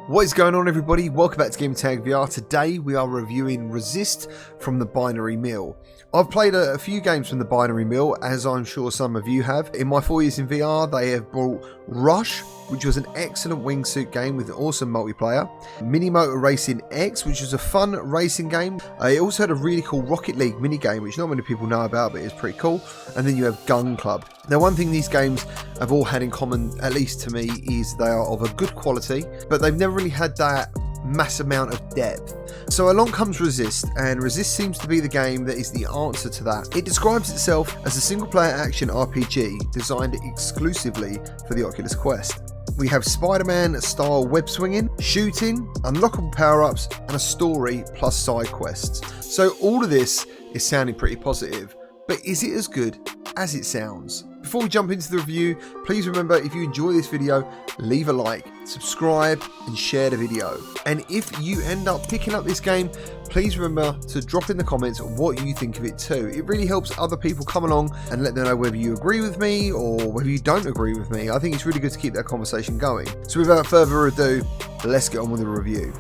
What is going on, everybody? Welcome back to Gamertag VR. Today we are reviewing Resist from the Binary Mill. I've played a few games from the Binary Mill, as I'm sure some of you have. In my 4 years in VR, they have brought Rush, which was an excellent wingsuit game with an awesome multiplayer. Mini Motor Racing X, which was a fun racing game. It also had a really cool Rocket League mini game, which not many people know about, but it's pretty cool. And then you have Gun Club. Now, one thing these games have all had in common, at least to me, is they are of a good quality, but they've never really had that mass amount of depth. So along comes Resist, and Resist seems to be the game that is the answer to that. It describes itself as a single-player action RPG designed exclusively for the Oculus Quest. We have Spider-Man style web swinging, shooting, unlockable power-ups, and a story plus side quests. So all of this is sounding pretty positive, but is it as good as it sounds? Before we jump into the review, please remember, if you enjoy this video, leave a like, subscribe and share the video. And if you end up picking up this game, please remember to drop in the comments what you think of it too. It really helps other people come along and let them know whether you agree with me or whether you don't agree with me. I think it's really good to keep that conversation going. So without further ado, let's get on with the review.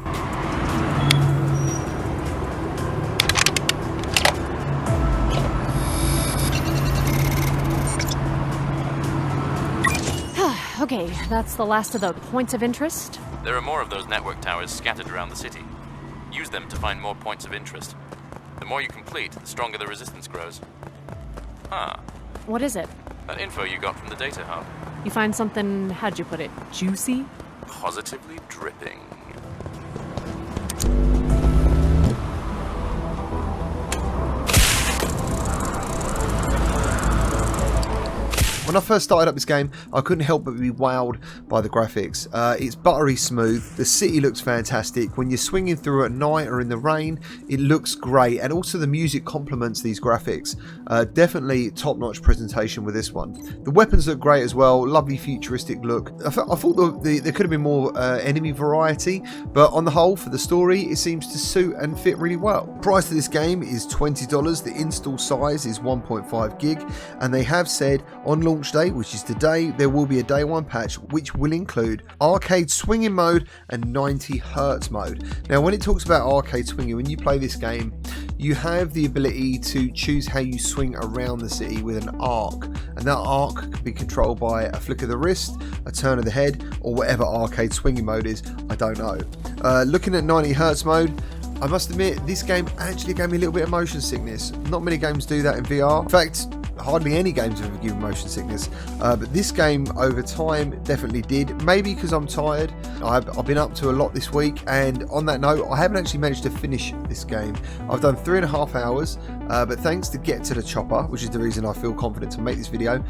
Okay, that's the last of the points of interest. There are more of those network towers scattered around the city. Use them to find more points of interest. The more you complete, the stronger the resistance grows. Ah. What is it? That info you got from the data hub. You find something, how'd you put it, juicy? Positively dripping. When I first started up this game, I couldn't help but be wowed by the graphics. It's buttery smooth, the city looks fantastic. When you're swinging through at night or in the rain, it looks great, and also the music complements these graphics. Definitely top-notch presentation with this one. The weapons look great as well, lovely futuristic look. I thought there could have been more enemy variety, but on the whole, for the story, it seems to suit and fit really well. Price of this game is $20, the install size is 1.5 gig, and they have said on launch day, which is today, there will be a day one patch which will include arcade swinging mode and 90 Hz mode. Now, when it talks about arcade swinging, when you play this game, you have the ability to choose how you swing around the city with an arc, and that arc can be controlled by a flick of the wrist, a turn of the head, or whatever arcade swinging mode is. I don't know. Looking at 90 Hz mode, I must admit, this game actually gave me a little bit of motion sickness. Not many games do that in VR. In fact, hardly any games have given motion sickness, but this game over time definitely did. Maybe because I'm tired. I've been up to a lot this week, and on that note, I haven't actually managed to finish this game. I've done 3.5 hours, but thanks to Get to the Chopper, which is the reason I feel confident to make this video,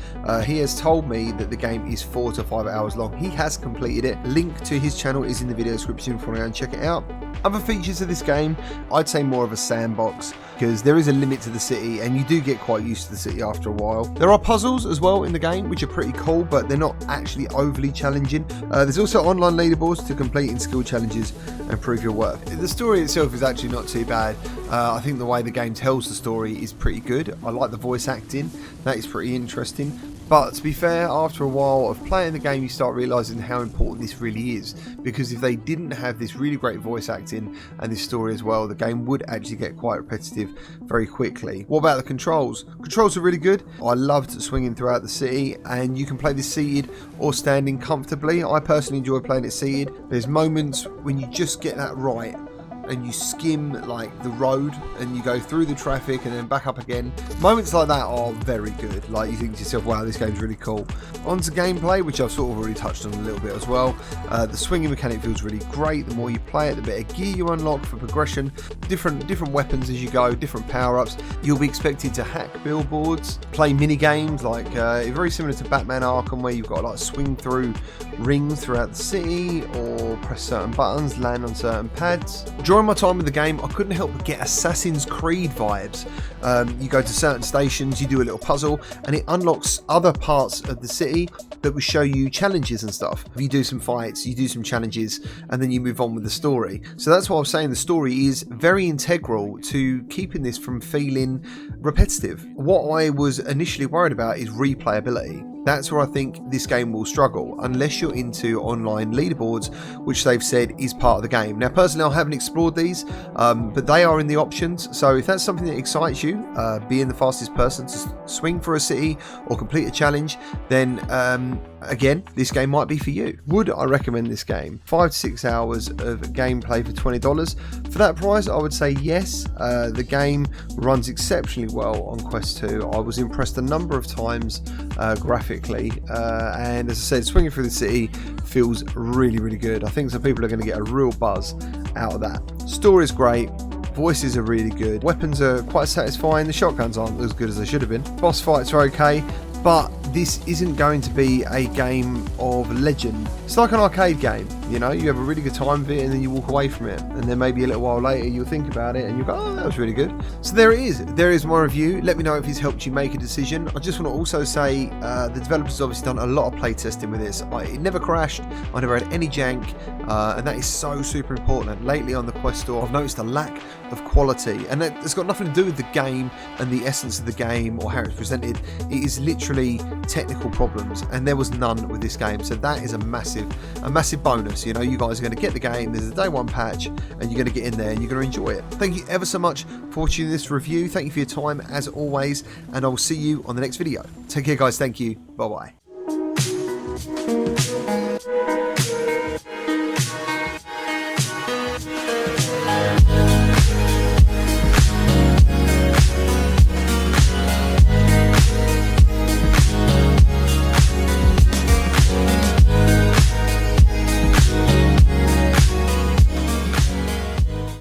he has told me that the game is 4 to 5 hours long. He has completed it. Link to his channel is in the video description if you want to go and check it out. Other features of this game, I'd say more of a sandbox, because there is a limit to the city and you do get quite used to the city after a while. There are puzzles as well in the game, which are pretty cool, but they're not actually overly challenging. There's also online leaderboards to complete in skill challenges and prove your worth. The story itself is actually not too bad. I think the way the game tells the story is pretty good. I like the voice acting, that is pretty interesting. But to be fair, after a while of playing the game, you start realising how important this really is, because if they didn't have this really great voice acting and this story as well, the game would actually get quite repetitive very quickly. What about the controls? Controls are really good. I loved swinging throughout the city, and you can play this seated or standing comfortably. I personally enjoy playing it seated. There's moments when you just get that right and you skim like the road and you go through the traffic and then back up again. Moments like that are very good. Like, you think to yourself, wow, this game's really cool. On to gameplay, which I've sort of already touched on a little bit as well. The swinging mechanic feels really great. The more you play it, the better gear you unlock for progression. Different weapons as you go, different power-ups. You'll be expected to hack billboards, play mini games like very similar to Batman Arkham, where you've got to like swing through rings throughout the city or press certain buttons, land on certain pads. During my time with the game, I couldn't help but get Assassin's Creed vibes. You go to certain stations, you do a little puzzle, and it unlocks other parts of the city that will show you challenges and stuff. You do some fights, you do some challenges, and then you move on with the story. So that's why I was saying the story is very integral to keeping this from feeling repetitive. What I was initially worried about is replayability. That's where I think this game will struggle, unless you're into online leaderboards, which they've said is part of the game. Now, personally, I haven't explored these, but they are in the options. So if that's something that excites you, being the fastest person to swing for a city or complete a challenge, then again, this game might be for you. Would I recommend this game? 5 to 6 hours of gameplay for $20. For that price, I would say yes. The game runs exceptionally well on Quest 2. I was impressed a number of times graphically, and as I said, swinging through the city feels really, really good. I think some people are going to get a real buzz out of that. Story's great. Voices are really good. Weapons are quite satisfying. The shotguns aren't as good as they should have been. Boss fights are okay, but this isn't going to be a game of legend. It's like an arcade game, you know, you have a really good time with it and then you walk away from it, and then maybe a little while later you'll think about it and you'll go, oh, that was really good. So there it is. There is my review. Let me know if it's helped you make a decision. I just want to also say the developers obviously done a lot of playtesting with this. It never crashed. I never had any jank, and that is so super important. And lately on the Quest store, I've noticed a lack of quality, and it's got nothing to do with the game and the essence of the game or how it's presented. It is literally technical problems, and there was none with this game. So that is a massive bonus. You know, you guys are going to get the game. There's a day one patch, and you're going to get in there and you're going to enjoy it. Thank you ever so much for watching this review. Thank you for your time as always, and I will see you on the next video. Take care, guys. Thank you. Bye bye.